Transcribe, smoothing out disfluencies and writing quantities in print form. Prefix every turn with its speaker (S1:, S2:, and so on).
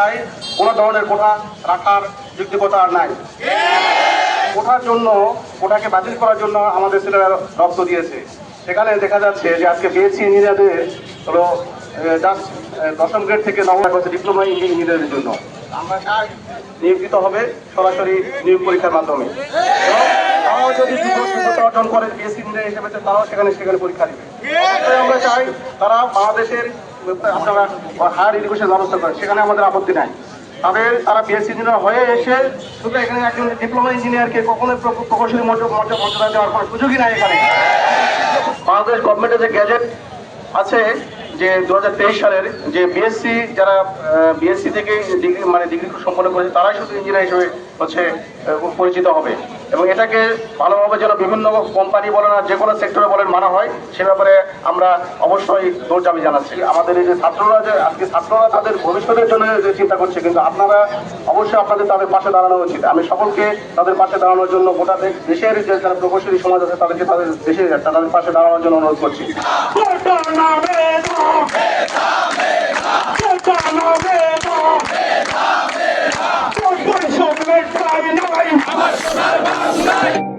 S1: চাই কোনো ধরনের কোঠা রাখার যুক্তিকতা আর নাই। কোঠার জন্য, কোঠাকে বাতিল করার জন্য আমাদের ছেলেরা রক্ত দিয়েছে। সেখানে দেখা যাচ্ছে যে আজকে বিএসসি ইঞ্জিনিয়ারদের হলো জাস্ট 10ম গ্রেড থেকে 9ম গ্রেড ডিপ্লোমা ইঞ্জিনিয়ারের জন্য আমরা চাই নিয়োজিত হবে সরাসরি নিয়োগ পরীক্ষার মাধ্যমে। এবং তারাও যদি যোগ্যতা অর্জন করে বিএসসি ইঞ্জিনিয়ার হিসেবে তারাও সেখানে পরীক্ষা দেবে। আমরা চাই তারা বাংলাদেশের আপনারা হায়ার এডুকেশন ব্যবস্থা করেন, সেখানে আমাদের আপত্তি নাই। তারা বিএসসি ইঞ্জিনিয়ার হয়ে এসে শুধু এখানে একজন ডিপ্লোমা ইঞ্জিনিয়ারকে কখনোই প্রকৌশলী মর্যাদা দেওয়ার কোনো সুযোগই নাই। এখানে বাংলাদেশ গভর্নমেন্টের যে গ্যাজেট আছে যে 2023 সালের, যে বিএসসি যারা বিএসসি থেকে ডিগ্রি সম্পন্ন করেছে তারাই শুধু ইঞ্জিনিয়ার হিসেবে পরিচিত হবে। এবং এটাকে ভালোভাবে যেন বিভিন্ন কোম্পানি বলেন আর যে কোনো সেক্টরে বলেন মানা হয়, সে ব্যাপারে আমরা অবশ্যই জোর দাবি জানাচ্ছি। আমাদের এই যে ছাত্ররা আজকে তাদের ভবিষ্যতের জন্য চিন্তা করছে, কিন্তু আপনারা অবশ্যই আপনাদের তাদের পাশে দাঁড়ানো উচিত। আমি সকলকে তাদের পাশে দাঁড়ানোর জন্য গোটা দেশের যে যারা প্রকৌশলী সমাজ আছে তাদেরকে তাদের পাশে দাঁড়ানোর জন্য অনুরোধ করছি।
S2: আমার সোনার বাংলায়